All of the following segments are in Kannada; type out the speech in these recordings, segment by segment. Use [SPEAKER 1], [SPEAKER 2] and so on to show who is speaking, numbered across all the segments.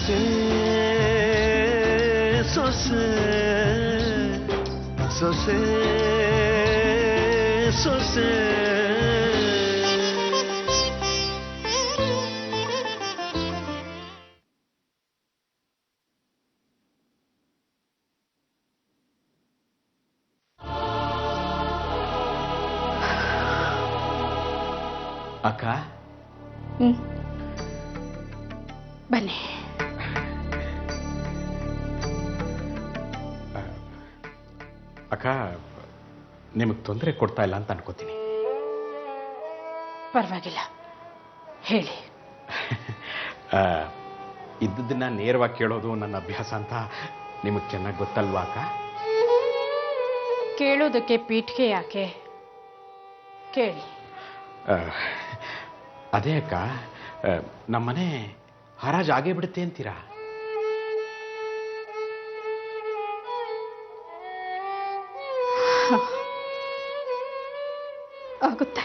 [SPEAKER 1] ಸೊಸೆ ಸೊಸೆ ಸೊಸೆ ಸೊಸೆ
[SPEAKER 2] ಅಕ್ಕ
[SPEAKER 3] ಬನ್ನಿ.
[SPEAKER 2] ಅಕ್ಕ ನಿಮಗೆ ತೊಂದರೆ ಕೊಡ್ತಾ ಇಲ್ಲ ಅಂತ ಅನ್ಕೋತೀನಿ.
[SPEAKER 3] ಪರವಾಗಿಲ್ಲ, ಹೇಳಿ.
[SPEAKER 2] ಇದ್ದದನ್ನ ನೇರವಾಗಿ ಕೇಳೋದು ನನ್ನ ಅಭ್ಯಾಸ ಅಂತ ನಿಮಗೆ ಚೆನ್ನಾಗಿ ಗೊತ್ತಲ್ವಾ ಅಕ್ಕ?
[SPEAKER 3] ಕೇಳೋದಕ್ಕೆ ಪೀಠಿಗೆ ಯಾಕೆ, ಕೇಳಿ.
[SPEAKER 2] ಅದೇ ಅಕ್ಕ, ನಮ್ಮನೆ ಹರಾಜು ಆಗೇ ಬಿಡುತ್ತೆ ಅಂತೀರಾ?
[SPEAKER 3] ಆಗುತ್ತೆ.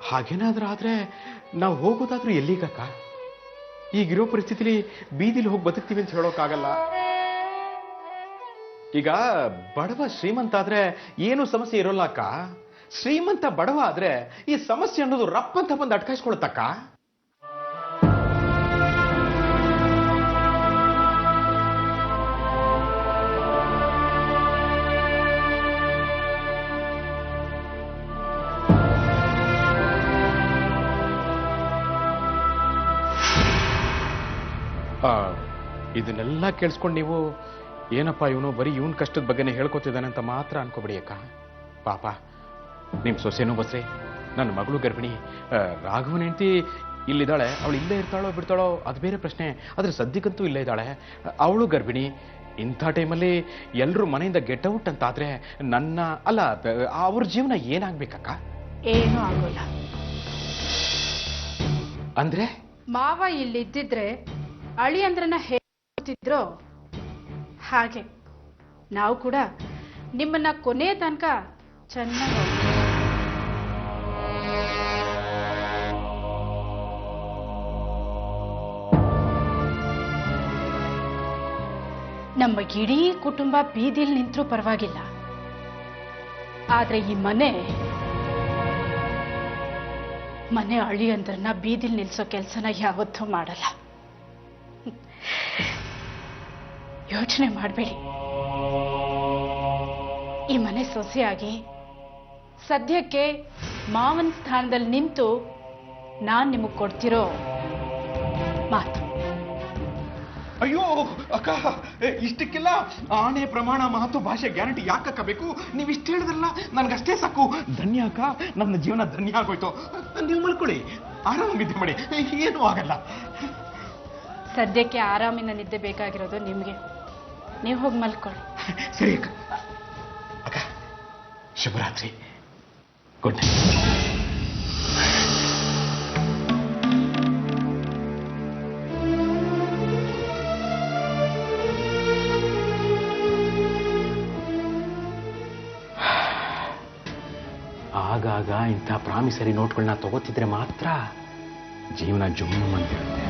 [SPEAKER 2] ಹಾಗೇನಾದ್ರೂ ಆದ್ರೆ ನಾವು ಹೋಗೋದಾದ್ರೂ ಎಲ್ಲಿಗಕ್ಕ? ಈಗಿರೋ ಪರಿಸ್ಥಿತಿಲಿ ಬೀದಿಲಿ ಹೋಗಿ ಬದುಕ್ತೀವಿ ಅಂತ ಹೇಳೋಕ್ಕಾಗಲ್ಲ. ಈಗ ಬಡವ ಶ್ರೀಮಂತ ಆದ್ರೆ ಏನು ಸಮಸ್ಯೆ ಇರೋಲ್ಲ ಅಕ್ಕ. ಶ್ರೀಮಂತ ಬಡವ ಆದ್ರೆ ಈ ಸಮಸ್ಯೆ ಅನ್ನೋದು ರಪ್ಪಂತ ಬಂದು ಅಟ್ಕಾಯಿಸ್ಕೊಳತ್ತಕ್ಕ. ಇದನ್ನೆಲ್ಲ ಕೇಳಿಸ್ಕೊಂಡು ನೀವು ಏನಪ್ಪ ಇವನು ಬರೀ ಇವನ್ ಕಷ್ಟದ ಬಗ್ಗೆನೇ ಹೇಳ್ಕೊತಿದ್ದಾನೆ ಅಂತ ಮಾತ್ರ ಅನ್ಕೋಬಿಡಿ ಅಕ್ಕ. ಪಾಪ ನಿಮ್ ಸೊಸೆನೂ ಬಸ್ರೆ, ನನ್ನ ಮಗಳು ಗರ್ಭಿಣಿ. ರಾಘವನ ಹೆಂಡತಿ ಇಲ್ಲಿದ್ದಾಳೆ, ಅವಳು ಇಲ್ಲೇ ಇರ್ತಾಳೋ ಬಿಡ್ತಾಳೋ ಅದು ಬೇರೆ ಪ್ರಶ್ನೆ. ಆದ್ರೆ ಸದ್ಯಕ್ಕಂತೂ ಇಲ್ಲೇ ಇದ್ದಾಳೆ, ಅವಳು ಗರ್ಭಿಣಿ. ಇಂಥ ಟೈಮಲ್ಲಿ ಎಲ್ಲರೂ ಮನೆಯಿಂದ ಗೆಟ್ ಔಟ್ ಅಂತ ಆದ್ರೆ ನನ್ನ ಅಲ್ಲ ಅವ್ರ ಜೀವನ ಏನಾಗ್ಬೇಕಕ್ಕ?
[SPEAKER 3] ಏನೂ ಆಗೋಲ್ಲ.
[SPEAKER 2] ಅಂದ್ರೆ
[SPEAKER 3] ಮಾವ ಇಲ್ಲಿದ್ದಿದ್ರೆ ಅಳಿಯಂದ್ರನ್ನ ಹೇಳ್ತಿದ್ರೋ ಹಾಗೆ ನಾವು ಕೂಡ ನಿಮ್ಮನ್ನ ಕೊನೆ ತನಕ ಚೆನ್ನಾಗಿ ನಮ್ಮ ಇಡೀ ಕುಟುಂಬ ಬೀದಿಲ್ ನಿಂತರೂ ಪರವಾಗಿಲ್ಲ. ಆದ್ರೆ ಈ ಮನೆ ಅಳಿಯಂದ್ರನ್ನ ಬೀದಿಲ್ ನಿಲ್ಸೋ ಕೆಲಸನ ಯಾವತ್ತೂ ಮಾಡಲ್ಲ. ಯೋಚನೆ ಮಾಡಬೇಡಿ. ಈ ಮನೆ ಸೊಸೆಯಾಗಿ ಸದ್ಯಕ್ಕೆ ಮಾವನ ಸ್ಥಾನದಲ್ಲಿ ನಿಂತು ನಾನ್ ನಿಮಗೆ ಕೊಡ್ತಿರೋ ಮಾತು.
[SPEAKER 2] ಅಯ್ಯೋ ಅಕ್ಕ, ಇಷ್ಟಕ್ಕೆಲ್ಲ ಆಣೆ ಪ್ರಮಾಣ ಮಾತು ಭಾಷೆ ಗ್ಯಾರಂಟಿ ಯಾಕಕ್ಕ ಬೇಕು? ನೀವು ಇಷ್ಟು ಹೇಳಿದ್ರಲ್ಲ ನನಗಷ್ಟೇ ಸಾಕು. ಧನ್ಯ ಅಕ್ಕ, ನನ್ನ ಜೀವನ ಧನ್ಯ ಆಗೋಯ್ತು. ನೀವು ಮಲ್ಕೊಳ್ಳಿ, ಆರಾಮಾಗಿ ನಿದ್ದೆ ಮಾಡಿ, ಏನೂ ಆಗಲ್ಲ.
[SPEAKER 3] ಸದ್ಯಕ್ಕೆ ಆರಾಮಿನ ನಿದ್ದೆ ಬೇಕಾಗಿರೋದು ನಿಮಗೆ. ನೀವು ಹೋಗಿ ಮಲ್ಕೊಳ್ಳಿ.
[SPEAKER 2] ಸರಿ ಅಕ್ಕ. ಅಕ್ಕ ಶುಭರಾತ್ರಿ, ಗುಡ್ ನೈಟ್. ಆಗಾಗ ಇಂಥ ಪ್ರಾಮಿಸರಿ ನೋಟ್ಗಳನ್ನ ತಗೋತಿದ್ರೆ ಮಾತ್ರ ಜೀವನ ಜುಮ್ಮು ಅಂತಿರುತ್ತೆ.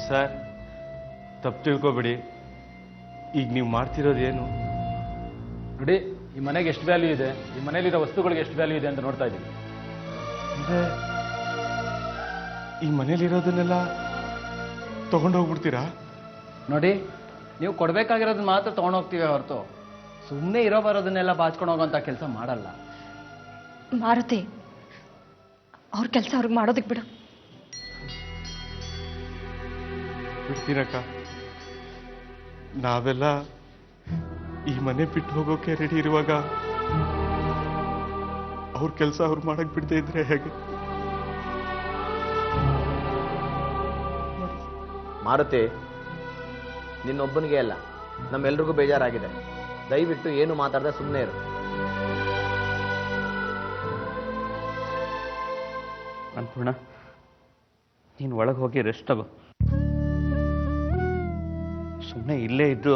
[SPEAKER 4] ಸರ್, ತಪ್ಪು ತಿಳ್ಕೊಬೇಡಿ. ಈಗ ನೀವು ಮಾಡ್ತಿರೋದೇನು?
[SPEAKER 5] ನೋಡಿ, ಈ ಮನೆಗೆ ಎಷ್ಟು ವ್ಯಾಲ್ಯೂ ಇದೆ, ಈ ಮನೇಲಿರೋ ವಸ್ತುಗಳಿಗೆ ಎಷ್ಟು ವ್ಯಾಲ್ಯೂ ಇದೆ ಅಂತ ನೋಡ್ತಾ ಇದ್ದೀವಿ.
[SPEAKER 4] ಅಂದ್ರೆ ಈ ಮನೇಲಿರೋದನ್ನೆಲ್ಲ ತಗೊಂಡೋಗ್ಬಿಡ್ತೀರಾ?
[SPEAKER 5] ನೋಡಿ, ನೀವು ಕೊಡಬೇಕಾಗಿರೋದನ್ನ ಮಾತ್ರ ತೊಗೊಂಡೋಗ್ತೀವಿ ಹೊರತು ಸುಮ್ಮನೆ ಇರೋ ಬರೋದನ್ನೆಲ್ಲ ಬಾಚ್ಕೊಂಡು ಹೋಗೋಂಥ ಕೆಲಸ ಮಾಡಲ್ಲ.
[SPEAKER 6] ಮಾರುತಿ, ಅವ್ರ ಕೆಲಸ ಅವ್ರಿಗೆ ಮಾಡೋದಕ್ಕೆ ಬಿಡು.
[SPEAKER 4] ಬಿಡ್ತೀನಕ್ಕ. ನಾವೆಲ್ಲ ಈ ಮನೆ ಬಿಟ್ಟು ಹೋಗೋಕೆ ರೆಡಿ ಇರುವಾಗ ಅವ್ರ ಕೆಲಸ ಅವ್ರು ಮಾಡಕ್ ಬಿಡದೇ ಇದ್ರೆ ಹೇಗೆ?
[SPEAKER 1] ಮಾರುತಿ, ನಿನ್ನೊಬ್ಬನಿಗೆ ಅಲ್ಲ, ನಮ್ಮೆಲ್ರಿಗೂ ಬೇಜಾರಾಗಿದೆ. ದಯವಿಟ್ಟು ಏನು ಮಾತಾಡದೆ ಸುಮ್ಮನೆ ಇರು.
[SPEAKER 5] ಅನ್ಪೂರ್ಣ, ನೀನು ಒಳಗೆ ಹೋಗಿ ರೆಸ್ಟ್ ತಗೋ. ಸುಮ್ಮನೆ ಇಲ್ಲೇ ಇದ್ದು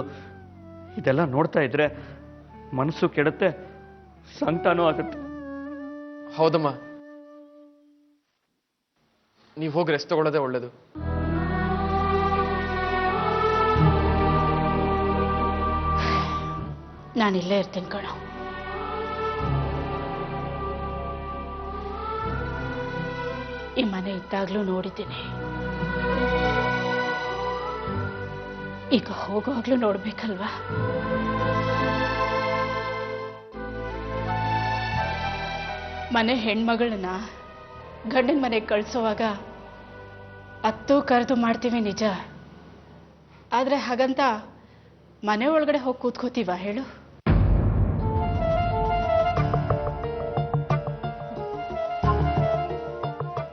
[SPEAKER 5] ಇದೆಲ್ಲ ನೋಡ್ತಾ ಇದ್ರೆ ಮನಸ್ಸು ಕೆಡುತ್ತೆ, ಸಂಕಟನೂ ಆಗುತ್ತೆ.
[SPEAKER 7] ಹೌದಮ್ಮ, ನೀವು ಹೋಗಿ ರೆಸ್ಟ್ ತಗೊಳ್ಳೋದೇ ಒಳ್ಳೇದು.
[SPEAKER 3] ನಾನಿಲ್ಲೇ ಇರ್ತೀನಿ ಕಣೋ. ಈ ಮನೆ ಇದ್ದಾಗ್ಲೂ ನೋಡಿದ್ದೀನಿ, ಈಗ ಹೋಗುವಾಗ್ಲೂ ನೋಡ್ಬೇಕಲ್ವಾ? ಮನೆ ಹೆಣ್ಮಗಳನ್ನ ಗಂಡನ ಮನೆಗೆ ಕಳಿಸೋವಾಗ ಅತ್ತು ಕರೆದು ಮಾಡ್ತೀವಿ ನಿಜ, ಆದ್ರೆ ಹಾಗಂತ ಮನೆ ಒಳಗಡೆ ಹೋಗಿ ಕೂತ್ಕೋತೀವ ಹೇಳು?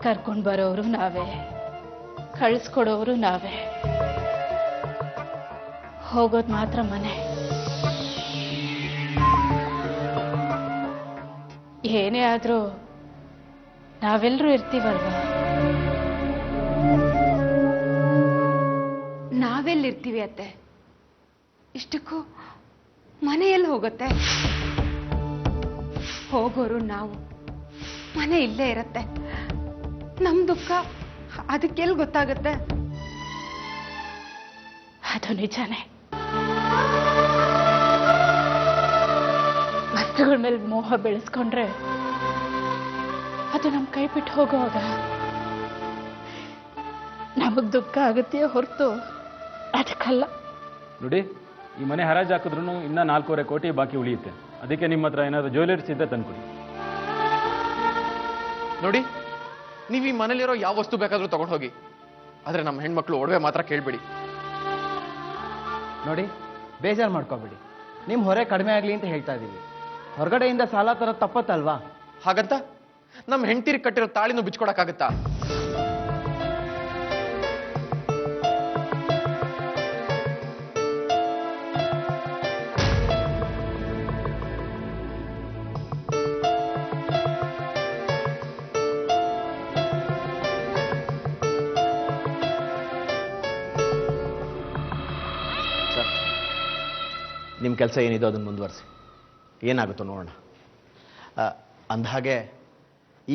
[SPEAKER 3] ಕರ್ಕೊಂಡು ಬರೋರು ನಾವೇ, ಕಳಿಸ್ಕೊಡೋರು ನಾವೇ, ಹೋಗೋದು ಮಾತ್ರ ಮನೆ. ಏನೇ ಆದ್ರೂ ನಾವೆಲ್ಲರೂ ಇರ್ತೀವಲ್ವಾ?
[SPEAKER 6] ನಾವೆಲ್ಲಿರ್ತೀವಿ ಅತ್ತೆ? ಇಷ್ಟಕ್ಕೂ ಮನೆಯಲ್ಲಿ ಹೋಗುತ್ತೆ. ಹೋಗೋರು ನಾವು, ಮನೆ ಇಲ್ಲೇ ಇರತ್ತೆ. ನಮ್ ದುಃಖ ಅದಕ್ಕೆಲ್ಲಿ ಗೊತ್ತಾಗುತ್ತೆ?
[SPEAKER 3] ಅದು ನಿಜಾನೇ. ವಸ್ತುಗಳ ಮೇಲೆ ಮೋಹ ಬೆಳೆಸ್ಕೊಂಡ್ರೆ ಅದು ನಮ್ಮ ಕೈ ಬಿಟ್ಟು ಹೋಗುವಾಗ ನಮಗ್ ದುಃಖ ಆಗುತ್ತೆಯೇ ಹೊರತು ಅದಕ್ಕಲ್ಲ.
[SPEAKER 2] ನೋಡಿ, ಈ ಮನೆ ಹರಾಜು ಹಾಕಿದ್ರು ಇನ್ನ 4.25 ಕೋಟಿ ಬಾಕಿ ಉಳಿಯುತ್ತೆ. ಅದಕ್ಕೆ ನಿಮ್ಮ ಹತ್ರ ಏನಾದ್ರು ಜ್ಯುವೆಲರ್ಸ್ ಇದ್ದರೆ ತಂದ್ಕೊಡಿ.
[SPEAKER 7] ನೋಡಿ, ನೀವು ಈ ಮನೇಲಿರೋ ಯಾವ ವಸ್ತು ಬೇಕಾದ್ರೂ ತಗೊಂಡು ಹೋಗಿ, ಆದ್ರೆ ನಮ್ಮ ಹೆಣ್ಮಕ್ಳು ಒಡವೆ ಮಾತ್ರ ಕೇಳ್ಬೇಡಿ.
[SPEAKER 5] ನೋಡಿ, ಬೇಜಾರು ಮಾಡ್ಕೋಬೇಡಿ. ನಿಮ್ಮ ಹೊರೆ ಕಡಿಮೆ ಆಗಲಿ ಅಂತ ಹೇಳ್ತಾ ಇದ್ದೀವಿ. ಹೊರಗಡೆಯಿಂದ ಸಾಲ ತರೋದು ತಪ್ಪತ್ತಲ್ವಾ?
[SPEAKER 7] ಹಾಗಂತ ನಮ್ಮ ಹೆಂಡತಿರಿಗೆ ಕಟ್ಟಿರೋ ತಾಳಿನೂ ಬಿಚ್ಕೊಡಕ್ಕಾಗತ್ತಾ?
[SPEAKER 1] ನಿಮ್ಮ ಕೆಲಸ ಏನಿದೋ ಅದನ್ನು ಮುಂದುವರಿಸಿ, ಏನಾಗುತ್ತೋ ನೋಡೋಣ. ಅಂದಹಾಗೆ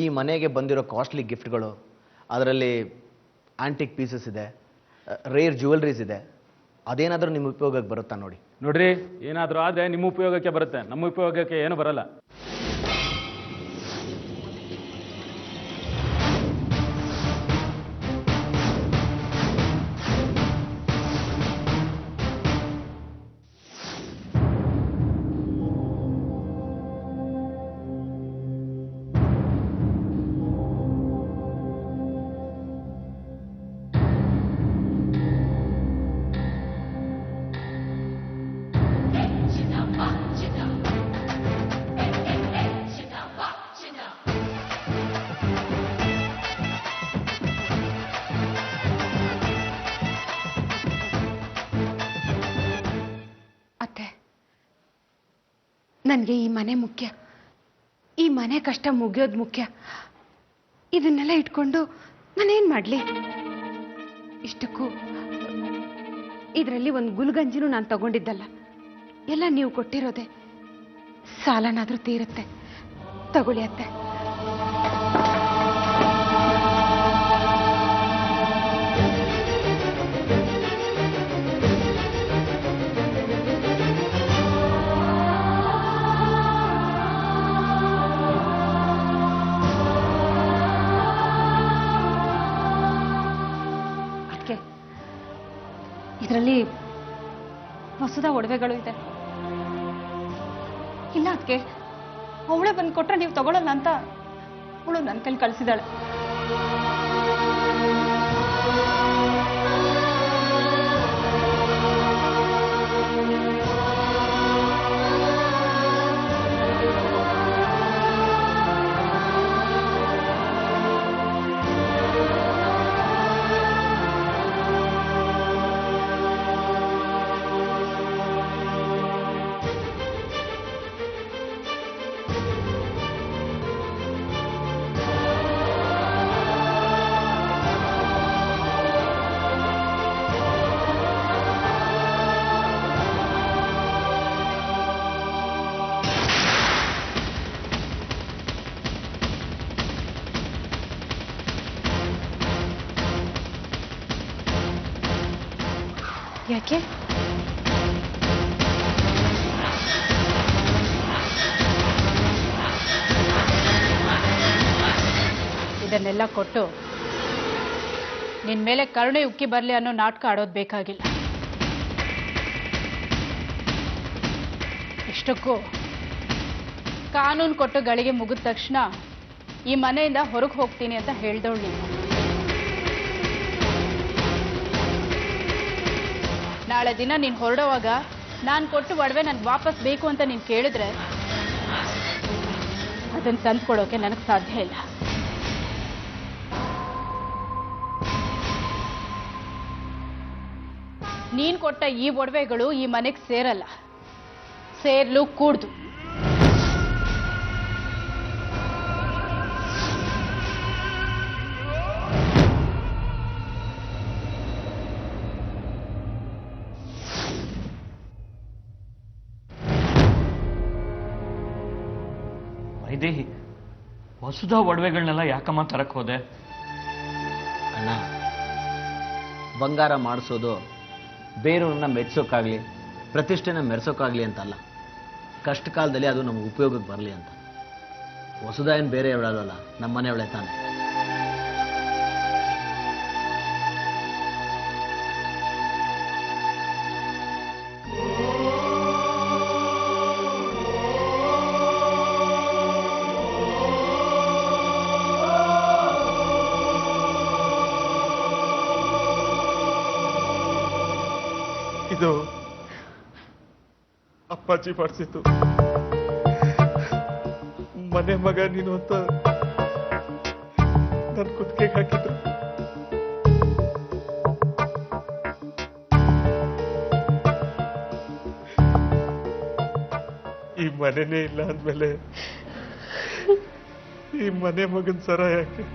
[SPEAKER 1] ಈ ಮನೆಗೆ ಬಂದಿರೋ ಕಾಸ್ಟ್ಲಿ ಗಿಫ್ಟ್ಗಳು, ಅದರಲ್ಲಿ ಆಂಟಿಕ್ ಪೀಸಸ್ ಇದೆ, ರೇರ್ ಜ್ಯುವೆಲ್ರೀಸ್ ಇದೆ, ಅದೇನಾದರೂ ನಿಮ್ಮ ಉಪಯೋಗಕ್ಕೆ ಬರುತ್ತಾ ನೋಡಿ.
[SPEAKER 2] ನೋಡ್ರಿ, ಏನಾದರೂ ಆದರೆ ನಿಮ್ಮ ಉಪಯೋಗಕ್ಕೆ ಬರುತ್ತೆ, ನಮ್ಮ ಉಪಯೋಗಕ್ಕೆ ಏನು ಬರಲ್ಲ.
[SPEAKER 6] ನನಗೆ ಈ ಮನೆ ಮುಖ್ಯ, ಈ ಮನೆ ಕಷ್ಟ ಮುಗಿಯೋದು ಮುಖ್ಯ. ಇದನ್ನೆಲ್ಲ ಇಟ್ಕೊಂಡು ನಾನೇನ್ ಮಾಡ್ಲಿ? ಇಷ್ಟಕ್ಕೂ ಇದರಲ್ಲಿ ಒಂದು ಗುಲ್ಗಂಜಿನೂ ನಾನು ತಗೊಂಡಿದ್ದಲ್ಲ, ಎಲ್ಲ ನೀವು ಕೊಟ್ಟಿರೋದೆ. ಸಾಲನಾದ್ರೂ ತೀರುತ್ತೆ, ತಗೊಳ್ಳಿ ಅತ್ತೆ. ಇದರಲ್ಲಿ ಹೊಸದ ಒಡವೆಗಳು ಇದೆ. ಇಲ್ಲ ಅದಕ್ಕೆ ಅವಳೇ ಬಂದು ಕೊಟ್ರೆ ನೀವು ತಗೊಳ್ಳಲ್ಲ ಅಂತ ಅವಳು ನನ್ನ ಕೈಲಿ ಕಳಿಸಿದಾಳೆ.
[SPEAKER 3] ಯಾಕೆ? ಇದನ್ನೆಲ್ಲ ಕೊಟ್ಟು ನಿನ್ ಮೇಲೆ ಕರುಣೆ ಉಕ್ಕಿ ಬರಲಿ ಅನ್ನೋ ನಾಟಕ ಆಡೋದು ಬೇಕಾಗಿಲ್ಲ. ಇಷ್ಟಕ್ಕೂ ಕಾನೂನು ಕೊಟ್ಟು ಗಳಿಗೆ ಮುಗಿದ ತಕ್ಷಣ ಈ ಮನೆಯಿಂದ ಹೊರಗೆ ಹೋಗ್ತೀನಿ ಅಂತ ಹೇಳ್ದವಳು ನೀನು. ನಾಳೆ ದಿನ ನೀನು ಹೊರಡುವಾಗ ನಾನು ಕೊಟ್ಟು ಒಡವೆ ನನ್ಗೆ ವಾಪಸ್ ಬೇಕು ಅಂತ ನೀನು ಕೇಳಿದ್ರೆ ಅದನ್ನು ತಂದು ಕೊಡೋಕೆ ನನಗೆ ಸಾಧ್ಯ ಇಲ್ಲ. ನೀನು ಕೊಟ್ಟ ಈ ಒಡವೆಗಳು ಈ ಮನೆಗೆ ಸೇರಲ್ಲ, ಸೇರ್ಲು ಕೂಡ್ದು.
[SPEAKER 8] ವೈದೇಹಿ, ಹೊಸದ ಒಡವೆಗಳನ್ನೆಲ್ಲ ಯಾಕಮ್ಮ ತರಕ್ ಹೋದೆ?
[SPEAKER 1] ಅಣ್ಣ, ಬಂಗಾರ ಮಾಡಿಸೋದು ಬೇರೆಯವ್ರನ್ನ ಮೆಚ್ಚೋಕ್ಕಾಗಲಿ ಪ್ರತಿಷ್ಠೆನ ಮೆರೆಸೋಕ್ಕಾಗಲಿ ಅಂತಲ್ಲ, ಕಷ್ಟ ಕಾಲದಲ್ಲಿ ಅದು ನಮ್ಗೆ ಉಪಯೋಗಕ್ಕೆ ಬರಲಿ ಅಂತ. ಹೊಸದ ಏನು ಬೇರೆ ಹೇಳೋದಲ್ಲ, ನಮ್ಮ ಮನೆಯವಳೆ ತಾನೆ.
[SPEAKER 4] ಇದು ಅಪ್ಪಾಜಿ ಮಾಡಿಸಿತ್ತು. ಮನೆ ಮಗ ನೀನು ಅಂತ ನನ್ನ ಕುತ್ತಿಗೆಗೆ ಹಾಕಿದ್ರು. ಈ ಮನೆನೇ ಇಲ್ಲ ಅಂದ್ಮೇಲೆ ಈ ಮನೆ ಮಗನ ಸರ ಯಾಕೆ?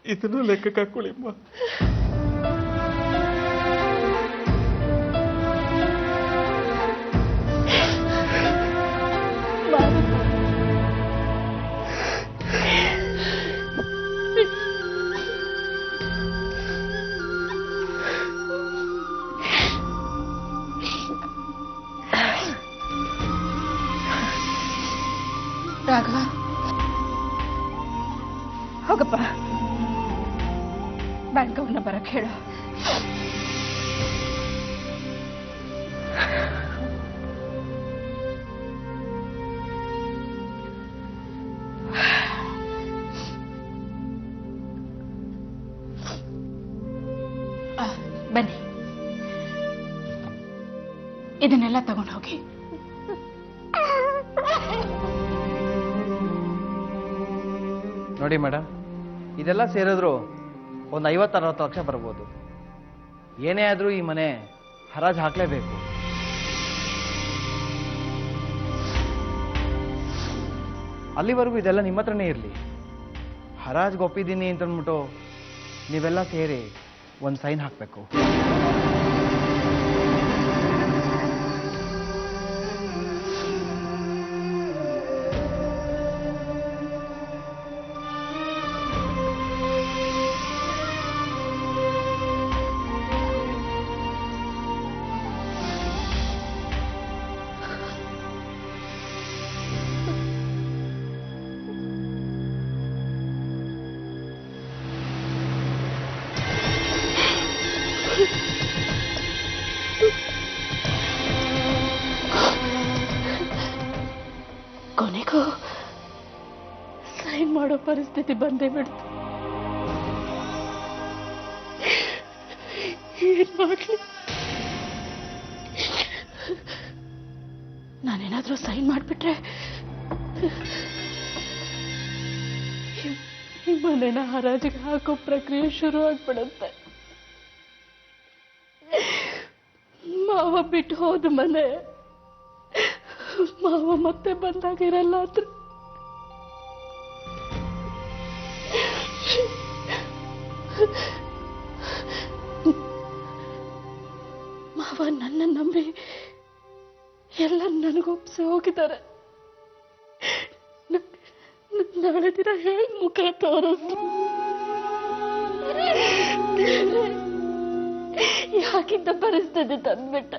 [SPEAKER 4] ಇದನ್ನು ಲೆಕ್ಕಕ್ಕೆ ಹಾಕೊಳ್ಳಿಮ್ಮ.
[SPEAKER 3] ರಾಘವ, ಹೋಗಪ್ಪ, ಬ್ಯಾಂಕ್ ಅವ್ರನ್ನ ಬರಕ್ಕೆ ಹೇಳು. ಬನ್ನಿ, ಇದನ್ನೆಲ್ಲ ತಗೊಂಡು ಹೋಗಿ.
[SPEAKER 5] ನೋಡಿ ಮೇಡಮ್, ಇದೆಲ್ಲ ಸೇರಿದ್ರು ಒಂದು 50-60 ಲಕ್ಷ ಬರ್ಬೋದು. ಏನೇ ಆದರೂ ಈ ಮನೆ ಹರಾಜು ಹಾಕಲೇಬೇಕು. ಅಲ್ಲಿವರೆಗೂ ಇದೆಲ್ಲ ನಿಮ್ಮ ಹತ್ರನೇ ಇರಲಿ. ಹರಾಜ್ಗೆ ಒಪ್ಪಿದ್ದೀನಿ ಅಂತ ಅಂದ್ಬಿಟ್ಟು ನೀವೆಲ್ಲ ಸೇರಿ ಒಂದು ಸೈನ್ ಹಾಕಬೇಕು.
[SPEAKER 3] ಕೊನೆಗೂ ಸೈನ್ ಮಾಡೋ ಪರಿಸ್ಥಿತಿ ಬಂದೇ ಬಿಡ್ತು. ಏನ್ ಮಾಡ್ಲಿ? ನಾನೇನಾದ್ರೂ ಸೈನ್ ಮಾಡಿಬಿಟ್ರೆ ಈ ಮನೆನ ಹರಾಜಿಗೆ ಹಾಕೋ ಪ್ರಕ್ರಿಯೆ ಶುರು ಆಗ್ಬಿಡುತ್ತೆ. ಮಾವ ಬಿಟ್ಟು ಹೋದ ಮನೆ ಮಾವ ಮತ್ತೆ ಬಂದಾಗಿರಲ್ಲ ಅಂದ್ರೆ ಮಾವ ನನ್ನ ನಂಬಿ ಎಲ್ಲ ನನಗೊಪ್ಸಿ ಹೋಗಿದ್ದಾರೆ. ನಾಳೆ ದಿನ ಹೇಗ್ ಮುಖ ತೋರಿಸ್ತು?
[SPEAKER 9] ಯಾಕಿಂತ ಪರಿಸ್ಥಿತಿ ತಂದ್ಬಿಟ್ಟ?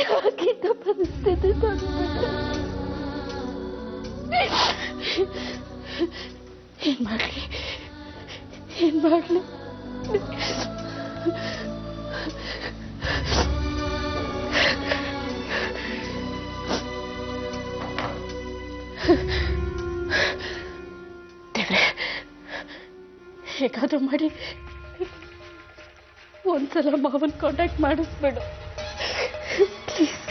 [SPEAKER 9] ಯಾಕಿಂತ ಪರಿಸ್ಥಿತಿ ತಂದ್ಬಿಟ್ಟ? ಏನ್ ಮಾಡ್ಲಿ? ಏನ್ ಮಾಡ್ಲಿ? ದೇವ್ರೆ, ಹೇಗಾದ್ರೂ ಮಾಡಿ ಒಂದ್ಸಲ ಮಾವನ್ ಕಾಂಟ್ಯಾಕ್ಟ್ ಮಾಡಿಸ್ಬೇಡು please.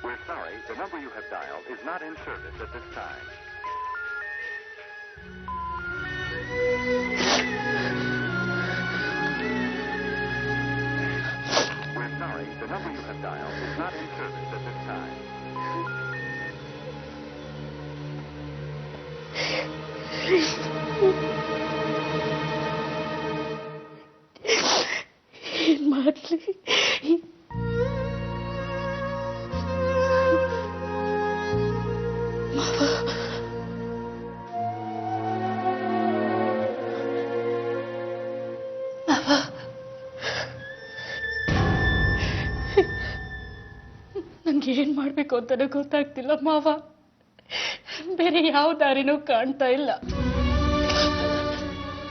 [SPEAKER 10] We're sorry, the number you have dialed is not in service at this time. We're sorry, the number you have dialed is not in service at this time.
[SPEAKER 9] ಏನ್ ಮಾಡ್ಲಿ? ನಂಗೆ ಏನ್ ಮಾಡ್ಬೇಕು ಅಂತಾನೆ ಗೊತ್ತಾಗ್ತಿಲ್ಲ ಮಾವ. ಬೇರೆ ಯಾವ ದಾರಿನೂ ಕಾಣ್ತಾ ಇಲ್ಲ.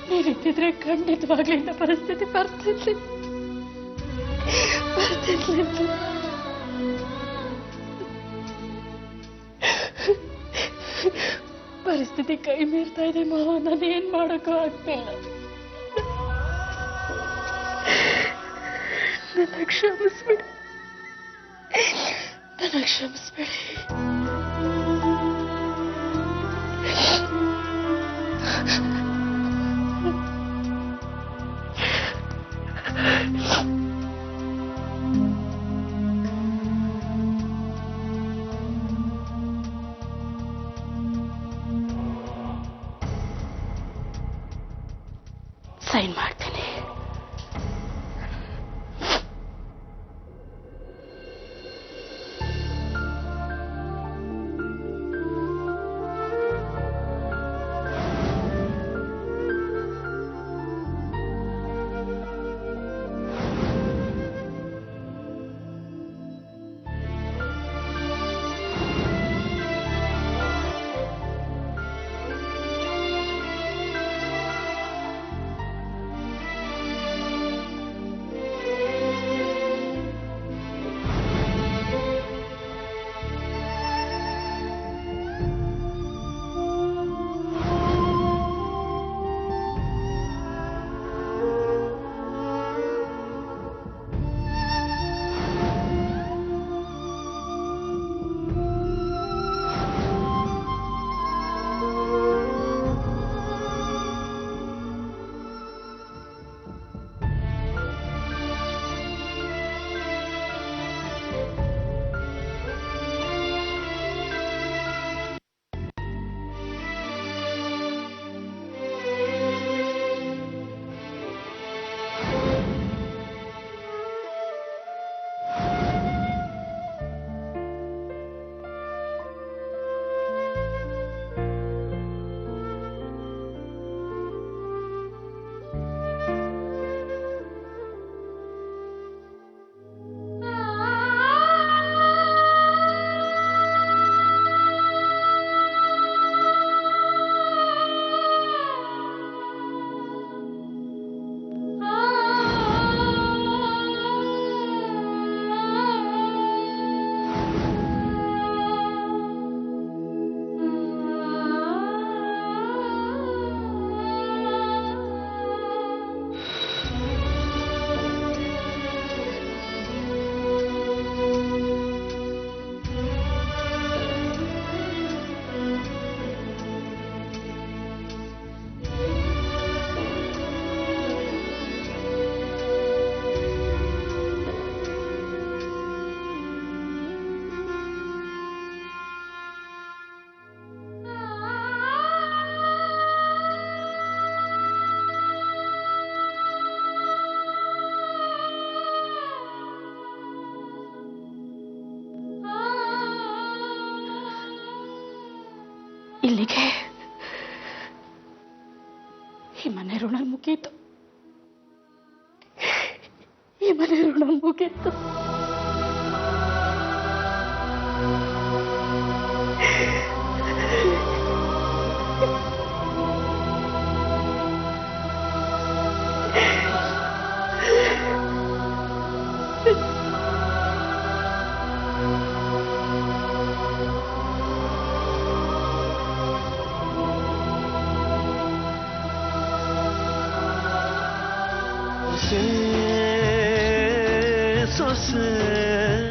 [SPEAKER 9] ನೀರಿದ್ದಿದ್ರೆ ಖಂಡಿತವಾಗ್ಲೂ ಇಂಥ ಪರಿಸ್ಥಿತಿ ಬರ್ತಿರ್ಲಿಲ್ಲ. ಪರಿಸ್ಥಿತಿ ಕೈ ಮೀರ್ತಾ ಇದೆ ಮಾವ. ನಾನು ಏನ್ ಮಾಡೋಕ್ಕೂ ಆಗ್ತಿಲ್ಲ. ನನ್ನ ಕ್ಷಮಿಸ್ಬಿಡಿ, ನನ್ನ ಕ್ಷಮಿಸ್ಬಿಡಿ. ಸೈನ್ ಮಾಡ್ತೀನಿ. ಅಲ್ಲಿಗೆ ಈ ಮನೆ ಋಣ ಮುಗೀತು. ಈ ಮನೆ ಋಣ ಮುಗೀತು.
[SPEAKER 11] ಸೊಸೆ